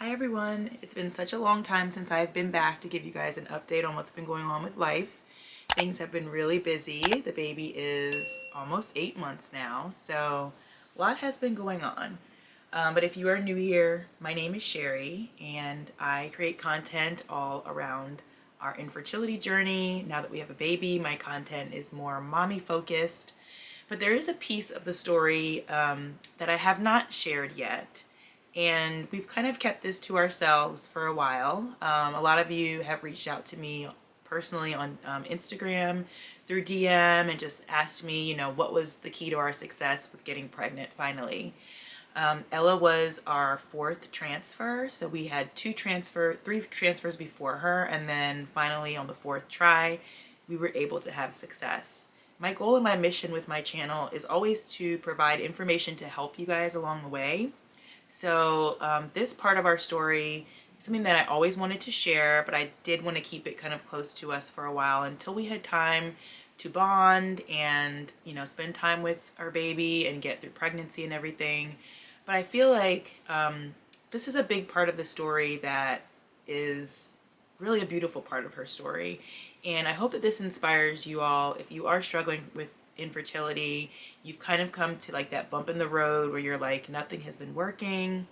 Hi everyone, it's been such a long time since I've been back to give you guys an update on what's been going on with life. Things have been really busy. The baby is almost 8 months now, so a lot has been going on. But if you are new here, my name is Sherry and I create content all around our infertility journey. Now that we have a baby, my content is more mommy focused. But there is a piece of the story that I have not shared yet. And we've kind of kept this to ourselves for a while. A lot of you have reached out to me personally on Instagram through DM and just asked me, what was the key to our success with getting pregnant finally. Ella was our fourth transfer, so we had three transfers before her, and then finally on the fourth try, we were able to have success. My goal and my mission with my channel is always to provide information to help you guys along the way. So this part of our story is something that I always wanted to share, but I did want to keep it kind of close to us for a while until we had time to bond and, spend time with our baby and get through pregnancy and everything. But I feel like this is a big part of the story that is really a beautiful part of her story. And I hope that this inspires you all if you are struggling with infertility, you've kind of come to like that bump in the road where you're like, nothing has been working.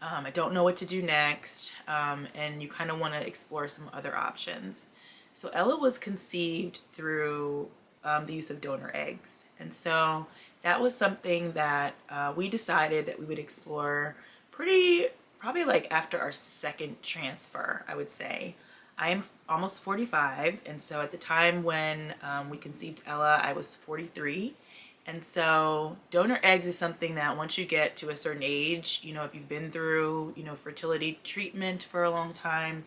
I don't know what to do next. And you kind of want to explore some other options. So Ella was conceived through the use of donor eggs. And so that was something that we decided that we would explore probably like after our second transfer, I would say. I am almost 45, and so at the time when we conceived Ella, I was 43. And so donor eggs is something that once you get to a certain age, if you've been through, fertility treatment for a long time,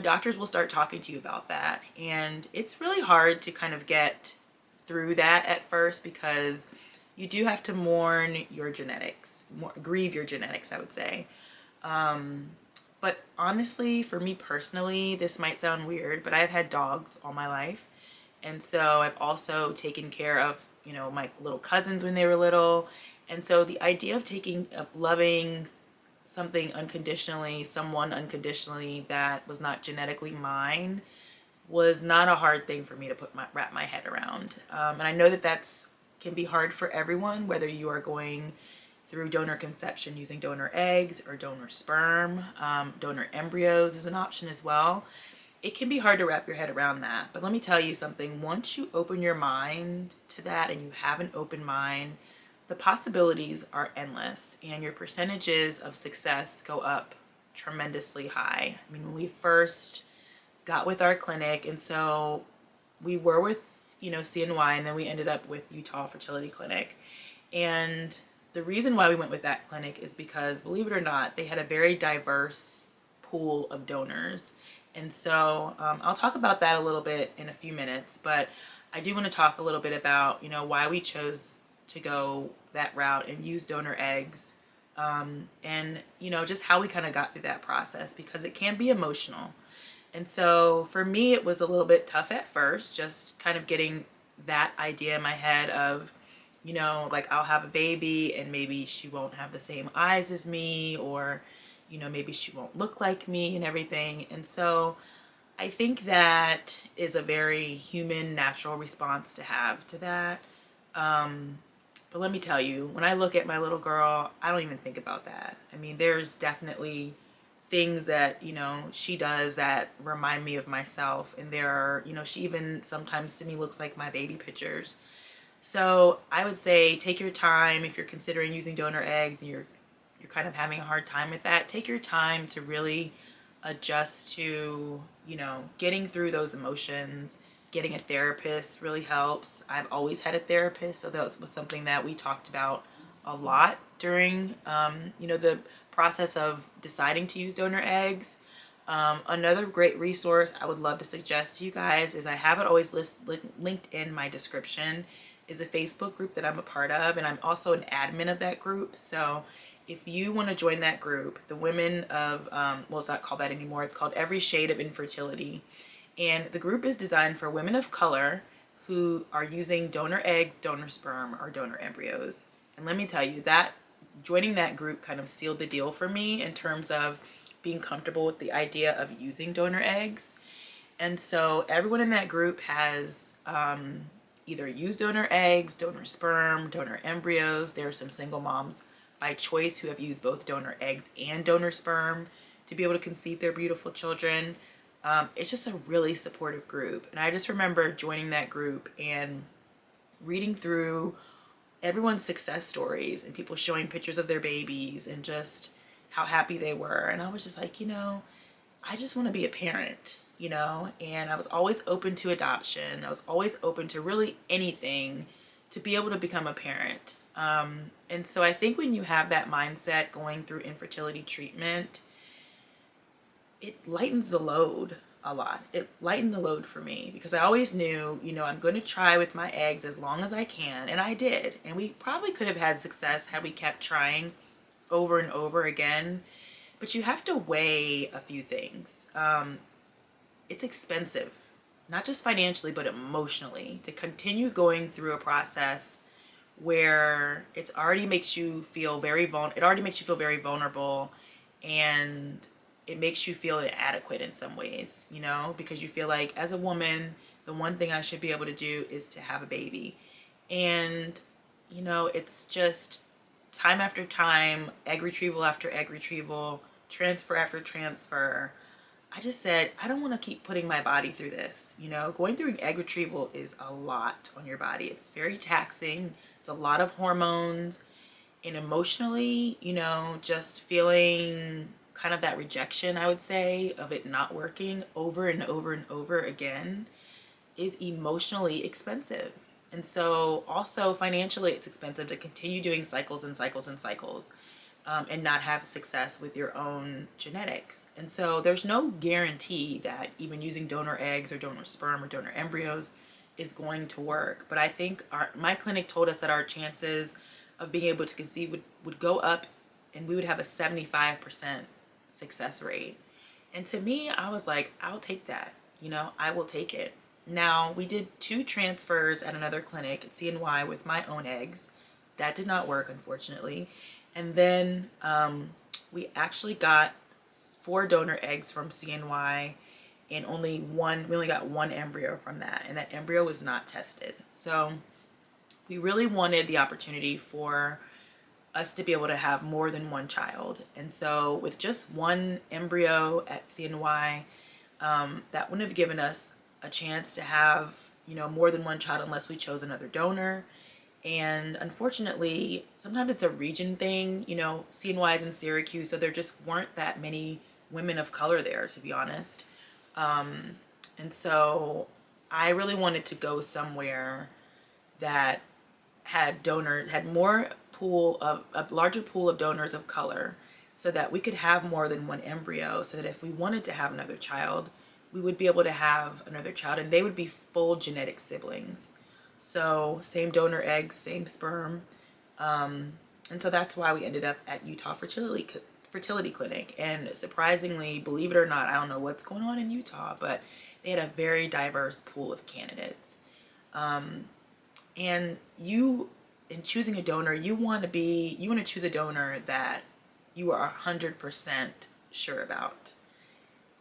doctors will start talking to you about that. And it's really hard to kind of get through that at first because you do have to mourn your genetics, grieve your genetics, I would say. But honestly, for me personally, this might sound weird, but I've had dogs all my life. And so I've also taken care of, my little cousins when they were little. And so the idea of loving someone unconditionally that was not genetically mine was not a hard thing for me to wrap my head around. And I know that can be hard for everyone, whether you are going through donor conception using donor eggs or donor sperm. Donor embryos is an option as well. It can be hard to wrap your head around that. But let me tell you something. Once you open your mind to that and you have an open mind, the possibilities are endless and your percentages of success go up tremendously high. I mean, when we first got with our clinic, and so we were with, CNY, and then we ended up with Utah Fertility Clinic. And the reason why we went with that clinic is because, believe it or not, they had a very diverse pool of donors. And so I'll talk about that a little bit in a few minutes, but I do want to talk a little bit about, why we chose to go that route and use donor eggs, and, just how we kind of got through that process because it can be emotional. And so for me, it was a little bit tough at first, just kind of getting that idea in my head of, like I'll have a baby and maybe she won't have the same eyes as me, or, maybe she won't look like me and everything. And so I think that is a very human, natural response to have to that. But let me tell you, when I look at my little girl, I don't even think about that. I mean, there's definitely things that, she does that remind me of myself. And there are, she even sometimes to me looks like my baby pictures. So I would say take your time if you're considering using donor eggs and you're kind of having a hard time with that. Take your time to really adjust to, getting through those emotions. Getting a therapist really helps. I've always had a therapist, so that was something that we talked about a lot during, the process of deciding to use donor eggs. Another great resource I would love to suggest to you guys is I have it always linked in my description, is a Facebook group that I'm a part of, and I'm also an admin of that group. So if you want to join that group, the women of, well, it's not called that anymore, it's called Every Shade of Infertility. And the group is designed for women of color who are using donor eggs, donor sperm, or donor embryos. And let me tell you, that joining that group kind of sealed the deal for me in terms of being comfortable with the idea of using donor eggs. And so everyone in that group has either used donor eggs, donor sperm, donor embryos. There are some single moms by choice who have used both donor eggs and donor sperm to be able to conceive their beautiful children. It's just a really supportive group. And I just remember joining that group and reading through everyone's success stories and people showing pictures of their babies and just how happy they were. And I was just like, I just want to be a parent, and I was always open to adoption. I was always open to really anything to be able to become a parent. And so I think when you have that mindset going through infertility treatment, it lightens the load a lot. It lightened the load for me because I always knew, I'm going to try with my eggs as long as I can. And I did. And we probably could have had success had we kept trying over and over again. But you have to weigh a few things. It's expensive, not just financially, but emotionally, to continue going through a process where it already makes you feel very vulnerable, and it makes you feel inadequate in some ways, because you feel like as a woman, the one thing I should be able to do is to have a baby. And, it's just time after time, egg retrieval after egg retrieval, transfer after transfer. I just said, I don't want to keep putting my body through this. Going through an egg retrieval is a lot on your body. It's very taxing. It's a lot of hormones. And emotionally, just feeling kind of that rejection, I would say, of it not working over and over and over again is emotionally expensive. And so also financially, it's expensive to continue doing cycles and cycles and cycles. And not have success with your own genetics. And so there's no guarantee that even using donor eggs or donor sperm or donor embryos is going to work. But I think my clinic told us that our chances of being able to conceive would go up, and we would have a 75% success rate. And to me, I was like, I'll take that. I will take it. Now, we did 2 transfers at another clinic at CNY with my own eggs. That did not work, unfortunately. And then we actually got 4 donor eggs from CNY, and we only got 1 embryo from that, and that embryo was not tested. So we really wanted the opportunity for us to be able to have more than 1 child. And so with just 1 embryo at CNY, that wouldn't have given us a chance to have, more than 1 child unless we chose another donor. And unfortunately, sometimes it's a region thing. CNY is in Syracuse, so there just weren't that many women of color there, to be honest. And so I really wanted to go somewhere that had a larger pool of donors of color, so that we could have more than 1 embryo, so that if we wanted to have another child, we would be able to have another child, and they would be full genetic siblings. So same donor eggs, same sperm. And so that's why we ended up at Utah Fertility Clinic. And surprisingly, believe it or not, I don't know what's going on in Utah, but they had a very diverse pool of candidates. And in choosing a donor, you want to choose a donor that you are 100% sure about.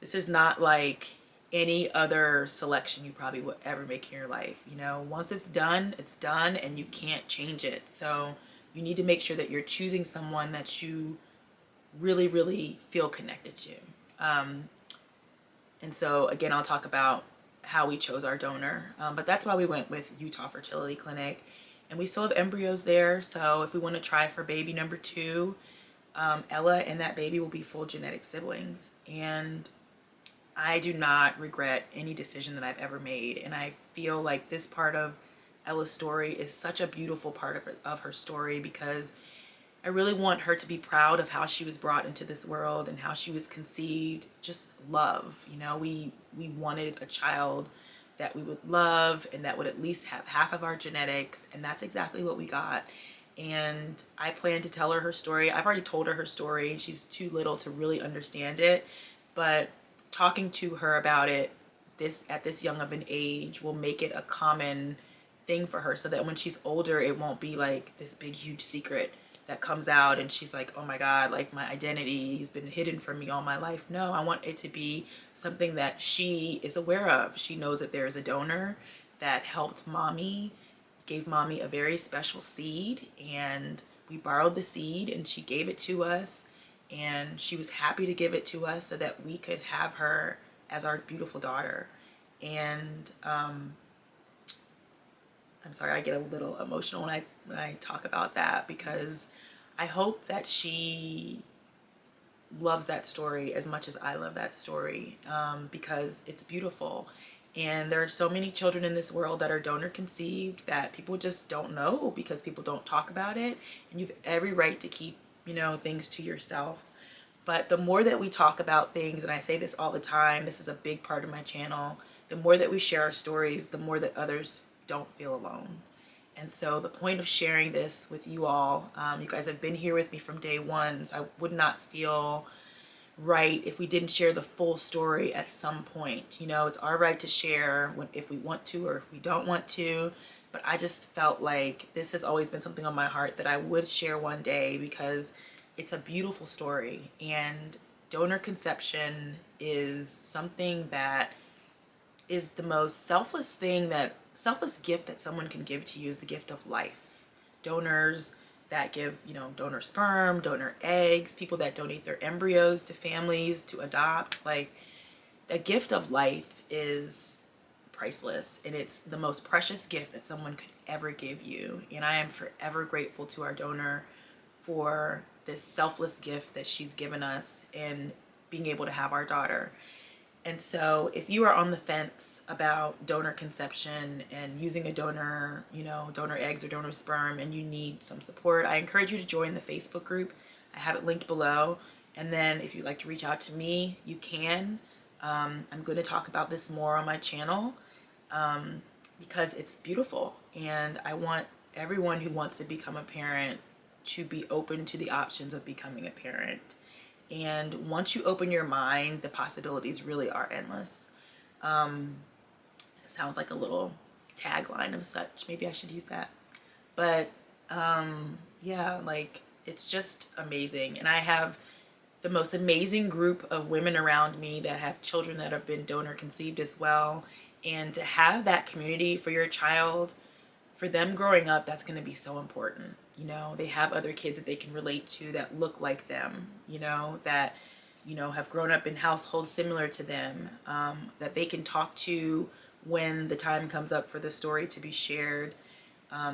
This is not like any other selection you probably would ever make in your life. Once it's done, and you can't change it. So you need to make sure that you're choosing someone that you really, really feel connected to. And so again, I'll talk about how we chose our donor. But that's why we went with Utah Fertility Clinic. And we still have embryos there. So if we want to try for baby number 2, Ella and that baby will be full genetic siblings. And I do not regret any decision that I've ever made. And I feel like this part of Ella's story is such a beautiful part of her story, because I really want her to be proud of how she was brought into this world and how she was conceived. Just love. We wanted a child that we would love and that would at least have half of our genetics. And that's exactly what we got. And I plan to tell her story. I've already told her story. She's too little to really understand it. But talking to her about it at this young of an age will make it a common thing for her, so that when she's older, it won't be like this big huge secret that comes out and she's like, oh my God, like my identity has been hidden from me all my life. No, I want it to be something that she is aware of. She knows that there is a donor that helped mommy, gave mommy a very special seed, and we borrowed the seed and she gave it to us, and she was happy to give it to us so that we could have her as our beautiful daughter. And I'm sorry, I get a little emotional when I talk about that, because I hope that she loves that story as much as I love that story, because it's beautiful. And there are so many children in this world that are donor conceived that people just don't know because people don't talk about it. And you have every right to keep, you know, things to yourself. But the more that we talk about things, and I say this all the time, this is a big part of my channel, the more that we share our stories, the more that others don't feel alone. And so the point of sharing this with you all, you guys have been here with me from day one, so I would not feel right if we didn't share the full story at some point. You know, it's our right to share if we want to or if we don't want to, but I just felt like this has always been something on my heart that I would share one day, because it's a beautiful story. And donor conception is something that is the most selfless gift that someone can give to you, is the gift of life. Donors that give, you know, donor sperm, donor eggs, people that donate their embryos to families to adopt, like, the gift of life is priceless, and it's the most precious gift that someone could ever give you. And I am forever grateful to our donor for this selfless gift that she's given us in being able to have our daughter. And so if you are on the fence about donor conception and using a donor, you know, donor eggs or donor sperm, and you need some support, I encourage you to join the Facebook group. I have it linked below. And then if you'd like to reach out to me, you can. I'm going to talk about this more on my channel, because it's beautiful. And I want everyone who wants to become a parent to be open to the options of becoming a parent. And once you open your mind, the possibilities really are endless. It sounds like a little tagline of such. Maybe I should use that. But yeah, like, it's just amazing. And I have the most amazing group of women around me that have children that have been donor conceived as well. And to have that community for your child, for them growing up, that's going to be so important. You know, they have other kids that they can relate to that look like them, you know, that, you know, have grown up in households similar to them, that they can talk to when the time comes up for the story to be shared.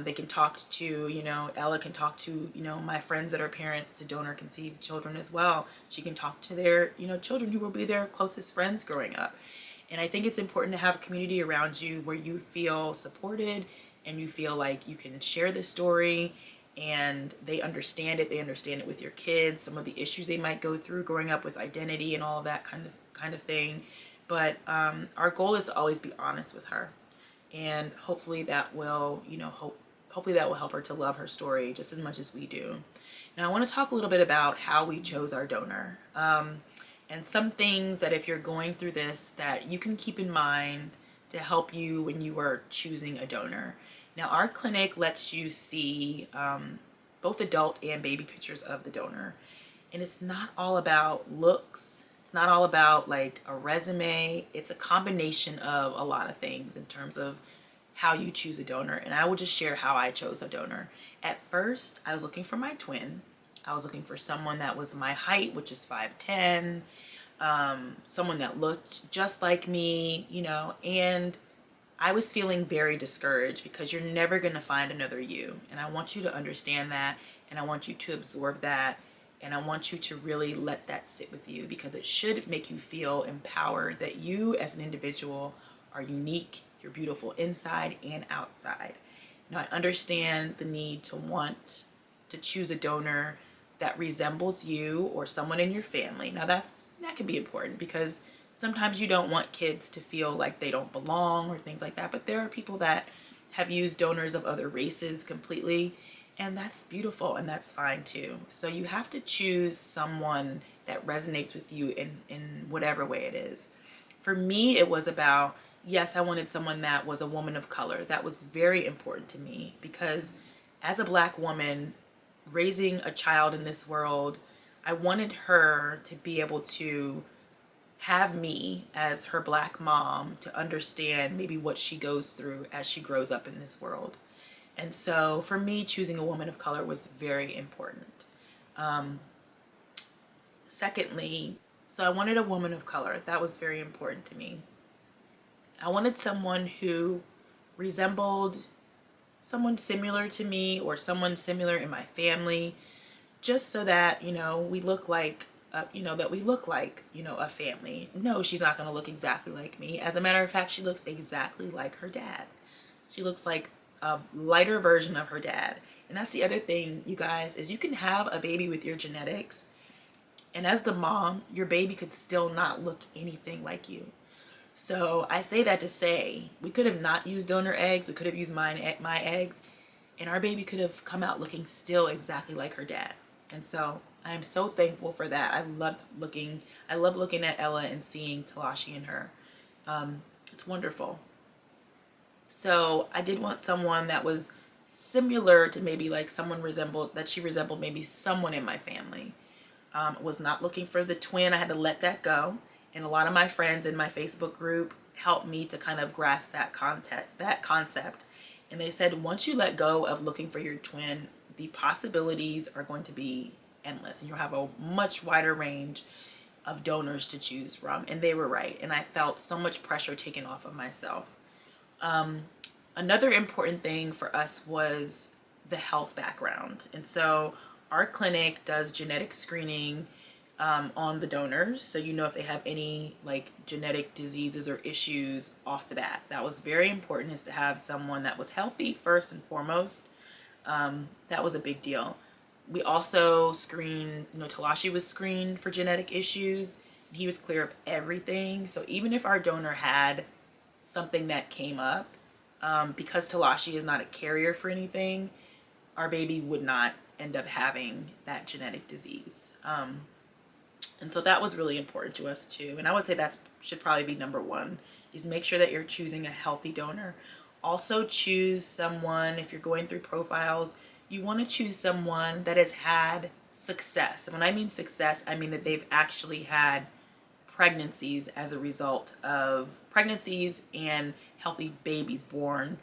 They can talk to, you know, Ella can talk to, you know, my friends that are parents to donor conceived children as well. She can talk to their, you know, children who will be their closest friends growing up. And I think it's important to have a community around you where you feel supported and you feel like you can share this story and they understand it with your kids, some of the issues they might go through growing up with identity and all of that kind of thing. But our goal is to always be honest with her, and hopefully that will, you know, hopefully that will help her to love her story just as much as we do. Now I want to talk a little bit about how we chose our donor, and some things that if you're going through this that you can keep in mind to help you when you are choosing a donor. Now, our clinic lets you see both adult and baby pictures of the donor. And it's not all about looks. It's not all about like a resume. It's a combination of a lot of things in terms of how you choose a donor. And I will just share how I chose a donor. At first, I was looking for my twin. I was looking for someone that was my height, which is 5'10", someone that looked just like me, you know, and I was feeling very discouraged because you're never going to find another you. And I want you to understand that, and I want you to absorb that, and I want you to really let that sit with you, because it should make you feel empowered that you as an individual are unique, you're beautiful inside and outside. Now, I understand the need to want to choose a donor that resembles you or someone in your family. Now that can be important, because sometimes you don't want kids to feel like they don't belong or things like that, but there are people that have used donors of other races completely, and that's beautiful and that's fine too. So you have to choose someone that resonates with you in whatever way it is. For me, it was about, yes, I wanted someone that was a woman of color. That was very important to me, because as a Black woman, raising a child in this world, I wanted her to be able to have me as her Black mom to understand maybe what she goes through as she grows up in this world. And so for me, choosing a woman of color was very important. Secondly, so I wanted a woman of color. That was very important to me. I wanted someone who resembled someone similar to me or someone similar in my family, just so that, we look like, that we look like, a family. No, she's not going to look exactly like me. As a matter of fact, she looks exactly like her dad. She looks like a lighter version of her dad. And that's the other thing, you guys, is you can have a baby with your genetics, and as the mom, your baby could still not look anything like you. So I say that to say, we could have not used donor eggs, we could have used my eggs, and our baby could have come out looking still exactly like her dad. And so I am so thankful for that. I love looking at Ella and seeing Talashi in her. It's wonderful. So I did want someone that was similar to maybe like she resembled maybe someone in my family. Was not looking for the twin. I had to let that go. And a lot of my friends in my Facebook group helped me to kind of grasp that concept. And they said, once you let go of looking for your twin, the possibilities are going to be endless. And you'll have a much wider range of donors to choose from. And they were right. And I felt so much pressure taken off of myself. Another important thing for us was the health background. And so our clinic does genetic screening on the donors, so if they have any like genetic diseases or issues off the bat. That was very important, is to have someone that was healthy first and foremost. That was a big deal. We also screened, Talashi was screened for genetic issues. He was clear of everything. So even if our donor had something that came up, because Talashi is not a carrier for anything, our baby would not end up having that genetic disease. And so that was really important to us too. And I would say that should probably be number one, is make sure that you're choosing a healthy donor. Also choose someone, if you're going through profiles, you want to choose someone that has had success. And when I mean success, I mean that they've actually had pregnancies as a result of pregnancies and healthy babies born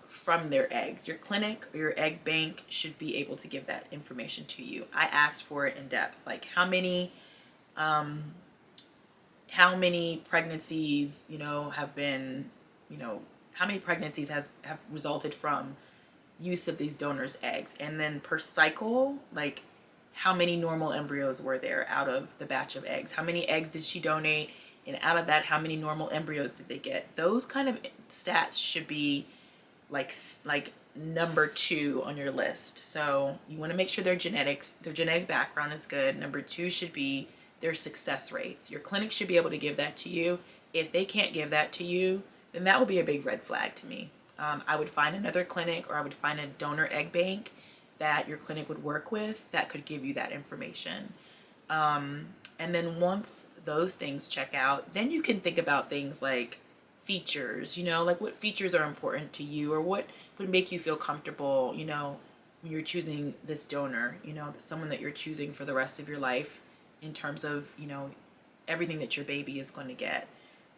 from their eggs. Your clinic or your egg bank should be able to give that information to you. I asked for it in depth, like how many pregnancies, have been, how many pregnancies have resulted from use of these donors' eggs, and then per cycle, like how many normal embryos were there out of the batch of eggs? How many eggs did she donate? And out of that, how many normal embryos did they get? Those kind of stats should be like number 2 on your list. So you want to make sure their genetic background is good. Number 2 should be their success rates. Your clinic should be able to give that to you. If they can't give that to you, then that would be a big red flag to me. I would find another clinic, or I would find a donor egg bank that your clinic would work with that could give you that information. And then once those things check out, then you can think about things like features, like what features are important to you, or what would make you feel comfortable, when you're choosing this donor, someone that you're choosing for the rest of your life in terms of, everything that your baby is going to get.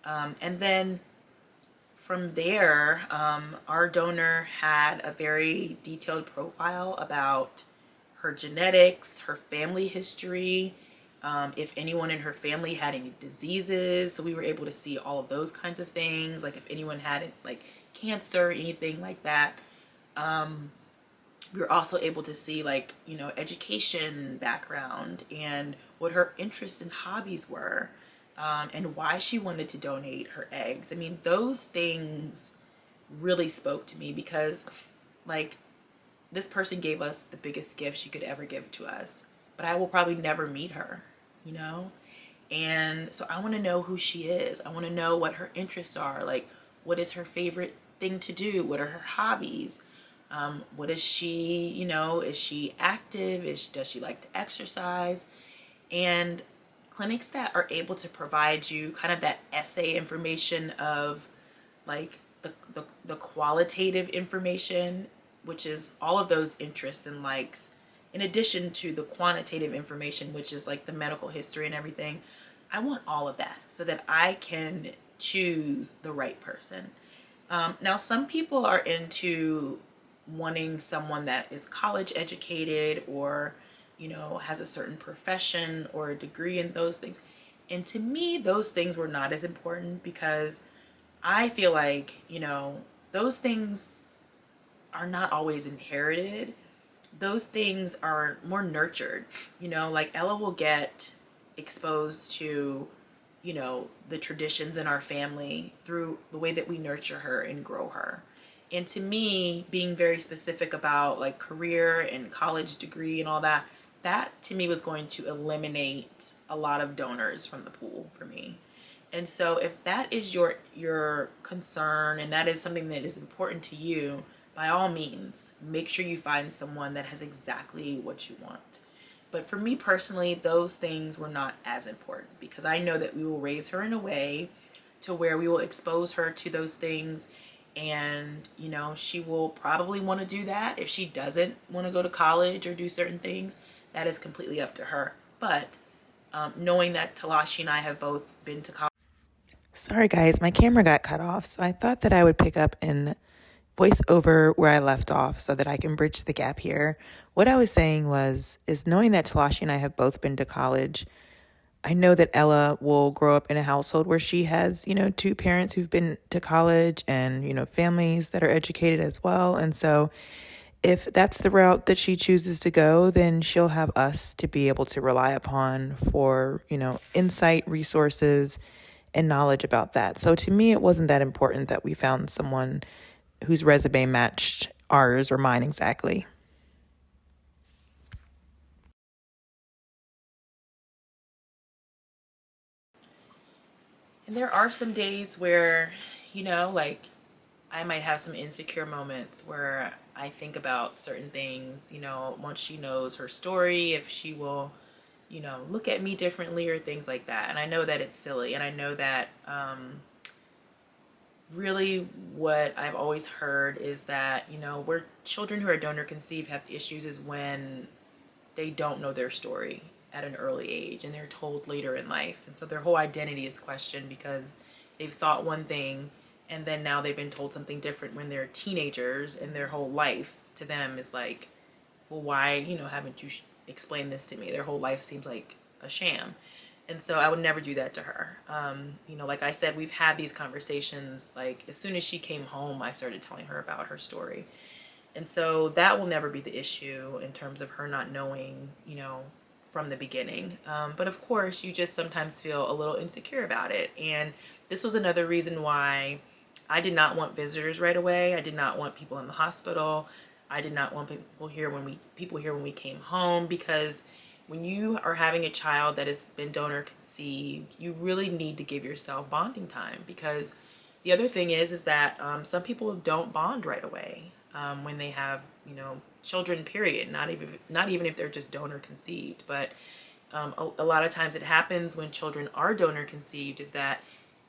And then from there, our donor had a very detailed profile about her genetics, her family history, if anyone in her family had any diseases. So we were able to see all of those kinds of things, like if anyone had like cancer, anything like that. We were also able to see like, education background and what her interests and hobbies were. And why she wanted to donate her eggs. I mean, those things really spoke to me, because like this person gave us the biggest gift she could ever give to us, but I will probably never meet her, and so I want to know who she is. I want to know what her interests are. Like, what is her favorite thing to do? What are her hobbies? What is she, is she active? Does she like to exercise? And clinics that are able to provide you kind of that essay information of like the qualitative information, which is all of those interests and likes, in addition to the quantitative information, which is like the medical history and everything, I want all of that so that I can choose the right person. Now, some people are into wanting someone that is college educated or, has a certain profession or a degree in those things. And to me, those things were not as important because I feel like, those things are not always inherited. Those things are more nurtured. Like Ella will get exposed to, the traditions in our family through the way that we nurture her and grow her. And to me, being very specific about like career and college degree and all that, that to me was going to eliminate a lot of donors from the pool for me. And so if that is your concern and that is something that is important to you, by all means, make sure you find someone that has exactly what you want. But for me personally, those things were not as important because I know that we will raise her in a way to where we will expose her to those things. And, she will probably want to do that. If she doesn't want to go to college or do certain things, that is completely up to her. But knowing that Talashi and I have both been to college. Sorry guys, my camera got cut off, so I thought that I would pick up and voice over where I left off so that I can bridge the gap here. What I was saying is knowing that Talashi and I have both been to college, I know that Ella will grow up in a household where she has, two parents who've been to college and, families that are educated as well. And so if that's the route that she chooses to go, then she'll have us to be able to rely upon for, insight, resources, and knowledge about that. So to me, it wasn't that important that we found someone whose resume matched ours or mine exactly. And there are some days where, like I might have some insecure moments where I think about certain things, once she knows her story, if she will, look at me differently or things like that. And I know that it's silly. And I know that really what I've always heard is that, where children who are donor conceived have issues is when they don't know their story at an early age and they're told later in life. And so their whole identity is questioned because they've thought one thing and then now they've been told something different when they're teenagers, and their whole life to them is like, well, why, haven't you explained this to me? Their whole life seems like a sham. And so I would never do that to her. Like I said, we've had these conversations. Like as soon as she came home, I started telling her about her story. And so that will never be the issue in terms of her not knowing, from the beginning. But of course, you just sometimes feel a little insecure about it. And this was another reason why I did not want visitors right away. I did not want people in the hospital. I did not want people here when we came home, because when you are having a child that has been donor conceived, you really need to give yourself bonding time, because the other thing is that some people don't bond right away when they have, children, period. Not even if they're just donor conceived, but a lot of times it happens when children are donor conceived is that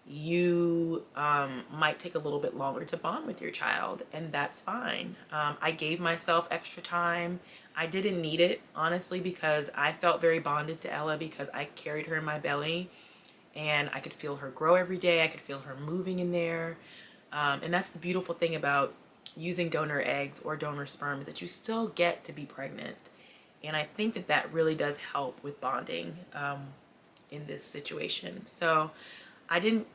you might take a little bit longer to bond with your child, and that's fine. I gave myself extra time. I didn't need it, honestly, because I felt very bonded to Ella because I carried her in my belly and I could feel her grow every day. I could feel her moving in there. And that's the beautiful thing about using donor eggs or donor sperm, is that you still get to be pregnant. And I think that that really does help with bonding in this situation. So I didn't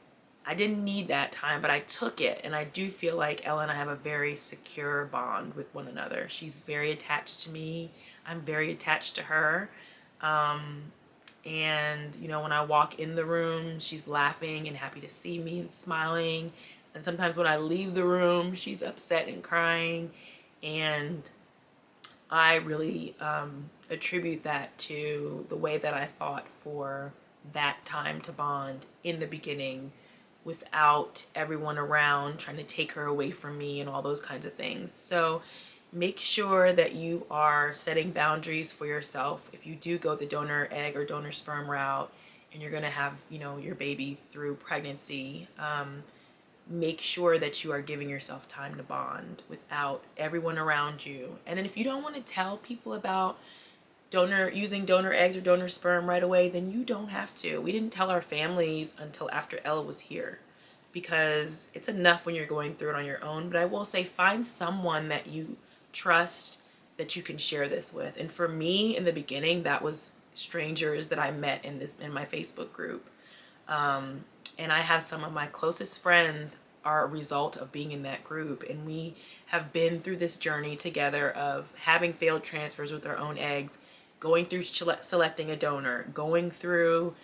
need that time, but I took it. And I do feel like Ella and I have a very secure bond with one another. She's very attached to me. I'm very attached to her. And, when I walk in the room, she's laughing and happy to see me and smiling. And sometimes when I leave the room, she's upset and crying. And I really attribute that to the way that I thought for that time to bond in the beginning without everyone around trying to take her away from me and all those kinds of things. So make sure that you are setting boundaries for yourself. If you do go the donor egg or donor sperm route and you're going to have, your baby through pregnancy, make sure that you are giving yourself time to bond without everyone around you. And then if you don't want to tell people about using donor eggs or donor sperm right away, then you don't have to. We didn't tell our families until after Ella was here, because it's enough when you're going through it on your own. But I will say, find someone that you trust, that you can share this with. And for me, in the beginning, that was strangers that I met in my Facebook group. And I have some of my closest friends are a result of being in that group, and we have been through this journey together of having failed transfers with our own eggs, going through selecting a donor, going through,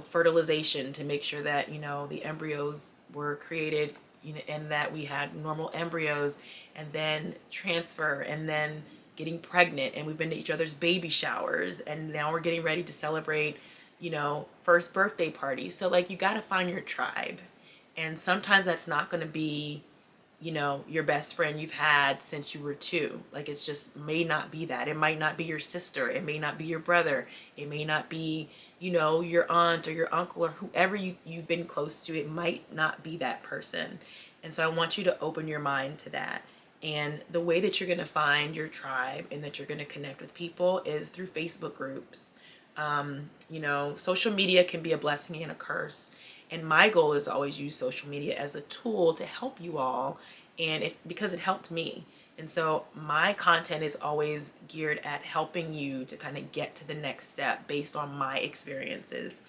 fertilization to make sure that, the embryos were created, and that we had normal embryos, and then transfer, and then getting pregnant. And we've been to each other's baby showers, and now we're getting ready to celebrate, first birthday parties. So like, you got to find your tribe. And sometimes that's not going to be, your best friend you've had since you were 2. Like, it's just may not be that. It might not be your sister. It may not be your brother. It may not be, your aunt or your uncle or whoever you've been close to. It might not be that person. And so I want you to open your mind to that. And the way that you're going to find your tribe and that you're going to connect with people is through Facebook groups. Social media can be a blessing and a curse. And my goal is to always use social media as a tool to help you all, because it helped me. And so my content is always geared at helping you to kind of get to the next step based on my experiences.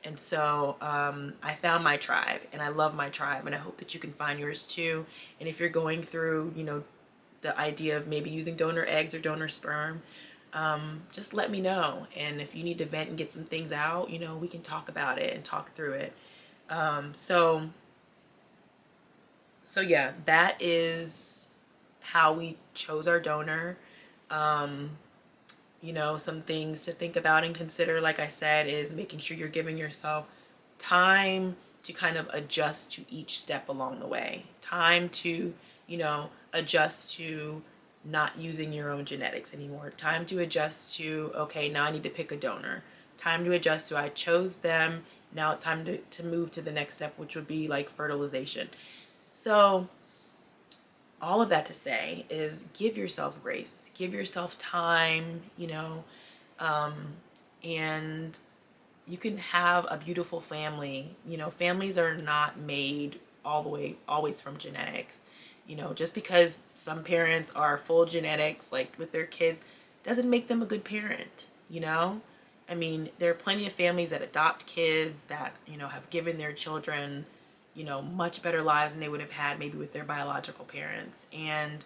And so I found my tribe, and I love my tribe, and I hope that you can find yours too. And if you're going through, the idea of maybe using donor eggs or donor sperm, just let me know. And if you need to vent and get some things out, we can talk about it and talk through it. So yeah, that is how we chose our donor. Some things to think about and consider, like I said, is making sure you're giving yourself time to kind of adjust to each step along the way. Time to, adjust to not using your own genetics anymore. Time to adjust to, okay, now I need to pick a donor. Time to adjust to, I chose them. Now it's time to move to the next step, which would be like fertilization. So all of that to say is, give yourself grace, give yourself time, and you can have a beautiful family. Families are not made all the way always from genetics. Just because some parents are full genetics, like with their kids, doesn't make them a good parent, I mean, there are plenty of families that adopt kids that, have given their children, much better lives than they would have had maybe with their biological parents. And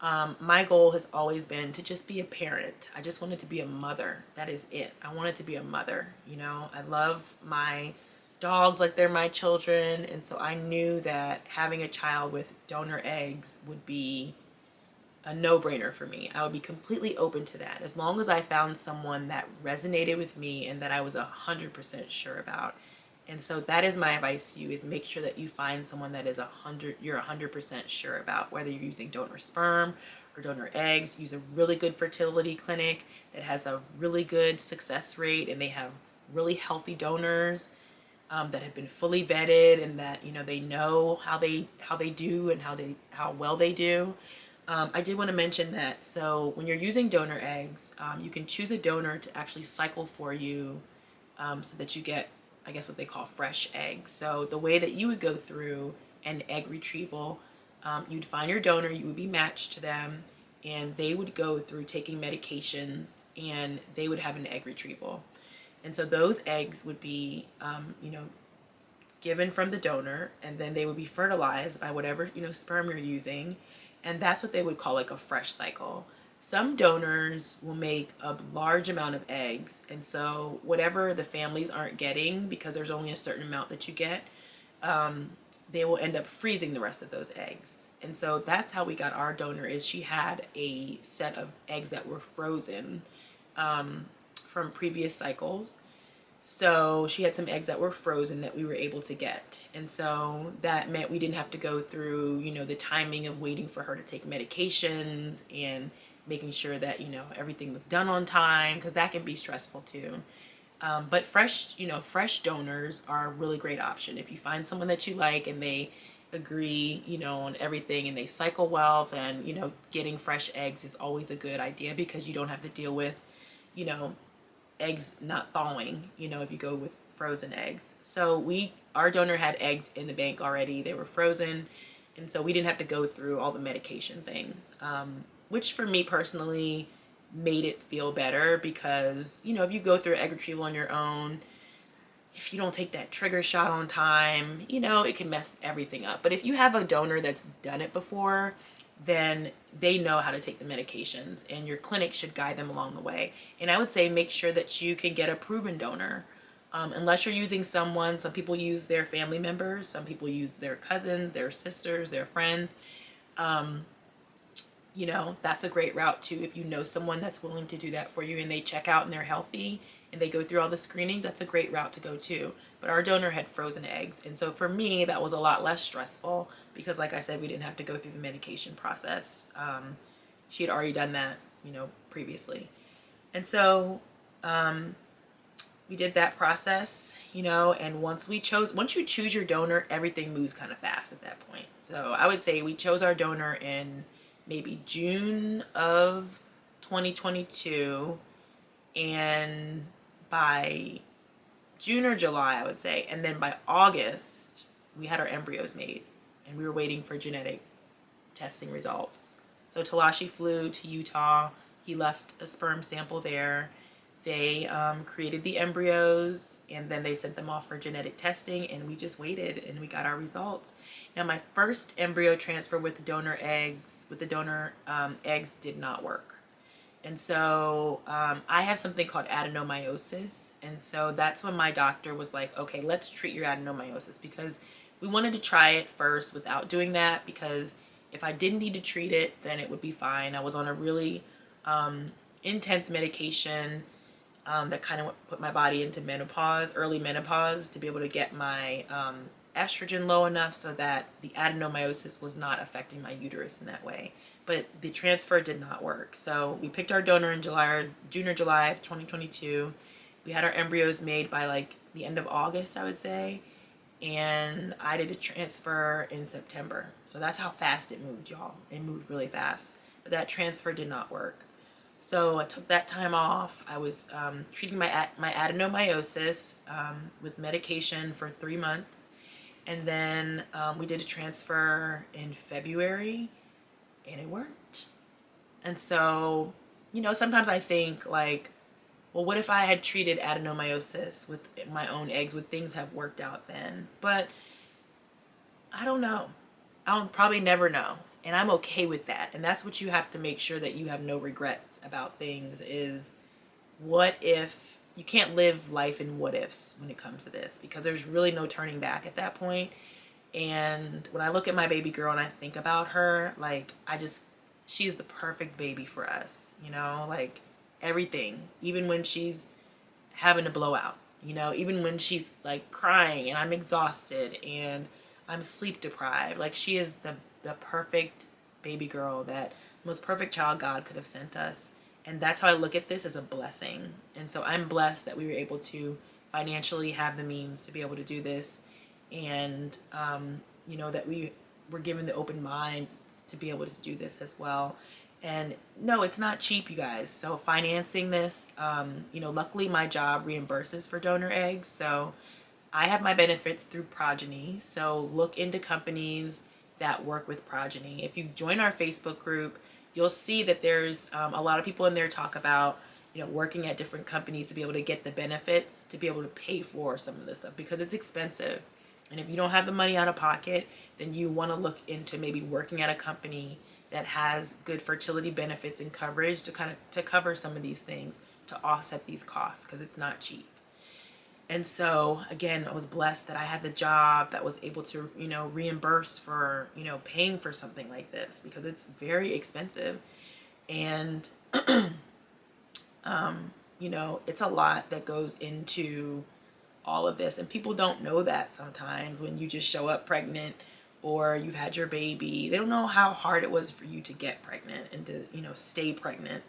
my goal has always been to just be a parent. I just wanted to be a mother. That is it. I wanted to be a mother. I love my dogs like they're my children. And so I knew that having a child with donor eggs would be a no-brainer for me. I would be completely open to that, as long as I found someone that resonated with me and that I was 100% sure about. And so that is my advice to you, is make sure that you find someone that is you're 100% sure about, whether you're using donor sperm or donor eggs. Use a really good fertility clinic that has a really good success rate, and they have really healthy donors that have been fully vetted, and that they know how they do and how well they do. I did want to mention that, so when you're using donor eggs, you can choose a donor to actually cycle for you, so that you get, I guess, what they call fresh eggs. So the way that you would go through an egg retrieval, you'd find your donor, you would be matched to them, and they would go through taking medications, and they would have an egg retrieval. And so those eggs would be, given from the donor, and then they would be fertilized by whatever, sperm you're using. And that's what they would call like a fresh cycle. Some donors will make a large amount of eggs, and so whatever the families aren't getting, because there's only a certain amount that you get, they will end up freezing the rest of those eggs. And so that's how we got our donor, is she had a set of eggs that were frozen from previous cycles. So she had some eggs that were frozen that we were able to get. And so that meant we didn't have to go through, the timing of waiting for her to take medications and making sure that, everything was done on time, because that can be stressful too. But fresh donors are a really great option. If you find someone that you like and they agree, on everything, and they cycle well, then, getting fresh eggs is always a good idea, because you don't have to deal with, you know, eggs not thawing, you know, if you go with frozen eggs. So our donor had eggs in the bank already. They were frozen. And so we didn't have to go through all the medication things, which for me personally made it feel better because, you know, if you go through egg retrieval on your own, if you don't take that trigger shot on time, you know, it can mess everything up. But if you have a donor that's done it before, then they know how to take the medications and your clinic should guide them along the way. And I would say make sure that you can get a proven donor. Unless you're using someone, some people use their family members, some people use their cousins, their sisters, their friends. You know, that's a great route too. If you know someone that's willing to do that for you and they check out and they're healthy and they go through all the screenings, that's a great route to go too. But our donor had frozen eggs. And so for me, that was a lot less stressful because like I said, we didn't have to go through the medication process. She had already done that, you know, previously. And so we did that process, you know, and once you choose your donor, everything moves kind of fast at that point. So I would say we chose our donor in maybe June of 2022, and by June or July, I would say, and then by August, we had our embryos made, and we were waiting for genetic testing results. So Talashi flew to Utah. He left a sperm sample there. They created the embryos, and then they sent them off for genetic testing, and we just waited, and we got our results. Now, my first embryo transfer with the donor eggs, did not work. And so I have something called adenomyosis, and so that's when my doctor was like, okay, let's treat your adenomyosis, because we wanted to try it first without doing that, because if I didn't need to treat it, then it would be fine. I was on a really intense medication that kind of put my body into early menopause, to be able to get my estrogen low enough so that the adenomyosis was not affecting my uterus in that way. But the transfer did not work. So we picked our donor in June or July of 2022. We had our embryos made by like the end of August, I would say. And I did a transfer in September. So that's how fast it moved, y'all. It moved really fast. But that transfer did not work. So I took that time off. I was treating my adenomyosis with medication for 3 months. And then we did a transfer in February, and it worked. And so, you know, sometimes I think like, well, what if I had treated adenomyosis with my own eggs? Would things have worked out then? But I don't know. I'll probably never know. And I'm okay with that. And that's what you have to make sure that you have no regrets about things is, what if you can't live life in what ifs when it comes to this, because there's really no turning back at that point. And when I look at my baby girl and I think about her, like she's the perfect baby for us, you know, like everything, even when she's having a blowout, you know, even when she's like crying and I'm exhausted and I'm sleep deprived, like she is the perfect baby girl, that most perfect child God could have sent us. And that's how I look at this, as a blessing. And so I'm blessed that we were able to financially have the means to be able to do this. And, you know, that we were given the open mind to be able to do this as well. And no, it's not cheap, you guys. So financing this, you know, luckily my job reimburses for donor eggs. So I have my benefits through Progeny. So look into companies that work with Progeny. If you join our Facebook group, you'll see that there's a lot of people in there talk about, you know, working at different companies to be able to get the benefits, to be able to pay for some of this stuff, because it's expensive. And if you don't have the money out of pocket, then you want to look into maybe working at a company that has good fertility benefits and coverage to cover some of these things, to offset these costs, because it's not cheap. And so, again, I was blessed that I had the job that was able to, you know, reimburse for, you know, paying for something like this, because it's very expensive. And, you know, it's a lot that goes into all of this. And people don't know that sometimes when you just show up pregnant or you've had your baby. They don't know how hard it was for you to get pregnant and to, you know, stay pregnant.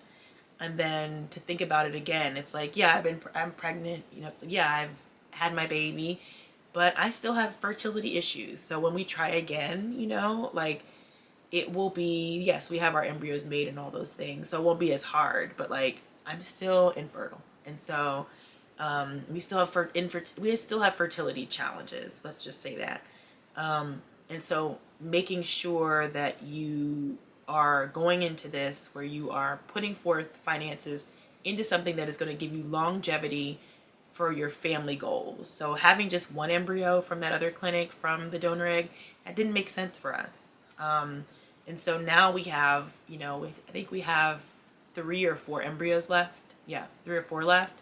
And then to think about it again, it's like, yeah, I'm pregnant, you know, so yeah, I've had my baby, but I still have fertility issues. So when we try again, you know, like it will be, yes, we have our embryos made and all those things. So it won't be as hard, but like I'm still infertile. And so we still have fertility challenges. Let's just say that. And so making sure that you are going into this where you are putting forth finances into something that is going to give you longevity for your family goals. So having just one embryo from that other clinic from the donor egg, that didn't make sense for us. And so now we have, I think we have 3 or 4 embryos left. Yeah, 3 or 4 left.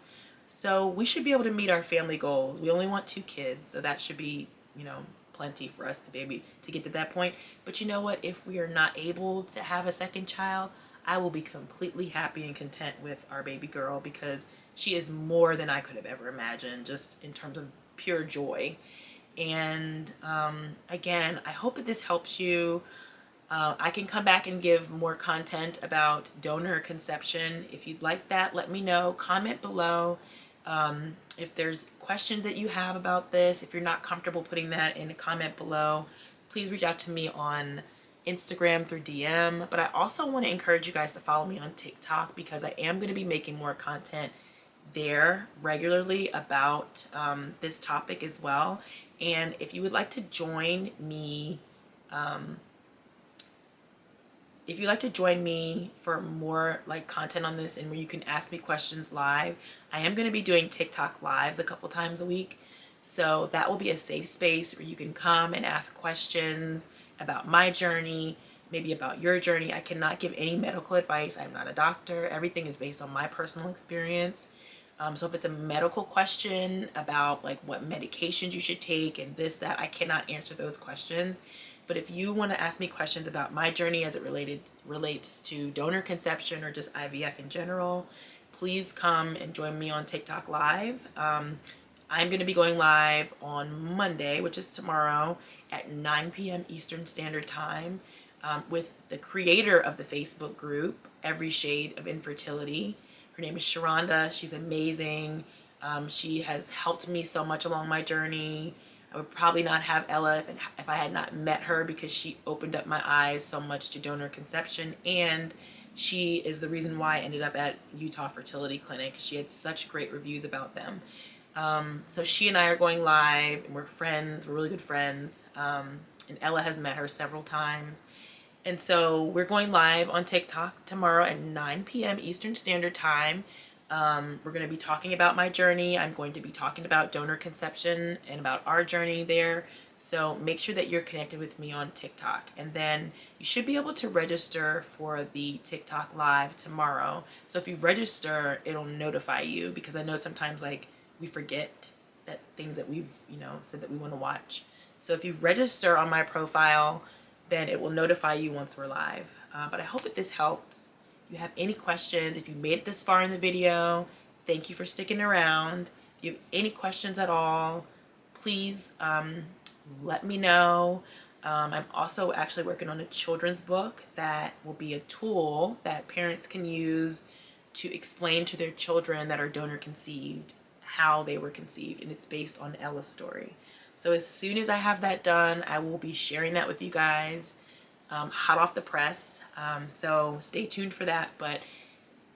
So we should be able to meet our family goals. We only want 2 kids, so that should be, plenty for us to be able to get to that point. But you know what? If we are not able to have a second child, I will be completely happy and content with our baby girl, because she is more than I could have ever imagined, just in terms of pure joy. And again, I hope that this helps you. I can come back and give more content about donor conception. If you'd like that, let me know. Comment below. If there's questions that you have about this, if you're not comfortable putting that in a comment below, please reach out to me on Instagram through DM. But I also want to encourage you guys to follow me on TikTok, because I am going to be making more content there regularly about this topic as well. And if you would like to join me, for more like content on this and where you can ask me questions live, I am going to be doing TikTok lives a couple times a week. So that will be a safe space where you can come and ask questions about my journey, maybe about your journey. I cannot give any medical advice. I'm not a doctor. Everything is based on my personal experience. So if it's a medical question about like what medications you should take and this, that, I cannot answer those questions. But if you want to ask me questions about my journey as it relates to donor conception or just IVF in general, please come and join me on TikTok live. I'm going to be going live on Monday, which is tomorrow, at 9 p.m. Eastern Standard Time, with the creator of the Facebook group, Every Shade of Infertility. Her name is Sharonda. She's amazing. She has helped me so much along my journey. I would probably not have Ella if I had not met her, because she opened up my eyes so much to donor conception, and she is the reason why I ended up at Utah Fertility Clinic. She had such great reviews about them. So she and I are going live, and we're friends. We're really good friends. And Ella has met her several times. And so we're going live on TikTok tomorrow at 9 p.m. Eastern Standard Time. We're going to be talking about my journey. I'm going to be talking about donor conception and about our journey there. So make sure that you're connected with me on TikTok. And then you should be able to register for the TikTok live tomorrow. So if you register, it'll notify you, because I know sometimes like we forget that things that we've, said that we want to watch. So if you register on my profile, then it will notify you once we're live. But I hope that this helps. If you have any questions, if you made it this far in the video, thank you for sticking around. If you have any questions at all, please let me know. I'm also actually working on a children's book that will be a tool that parents can use to explain to their children that are donor conceived how they were conceived, and it's based on Ella's story. So as soon as I have that done, I will be sharing that with you guys, hot off the press. So stay tuned for that. But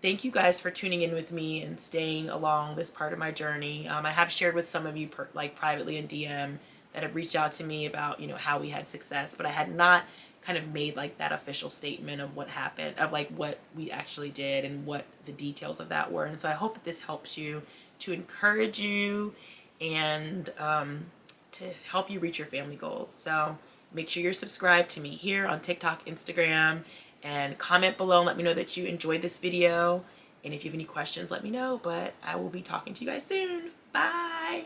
thank you guys for tuning in with me and staying along this part of my journey. I have shared with some of you privately in DM that have reached out to me about, how we had success, but I had not kind of made like that official statement of what happened, of like what we actually did and what the details of that were. And so I hope that this helps you, to encourage you and to help you reach your family goals. So make sure you're subscribed to me here on TikTok, Instagram, and comment below and let me know that you enjoyed this video. And if you have any questions, let me know. But I will be talking to you guys soon. Bye.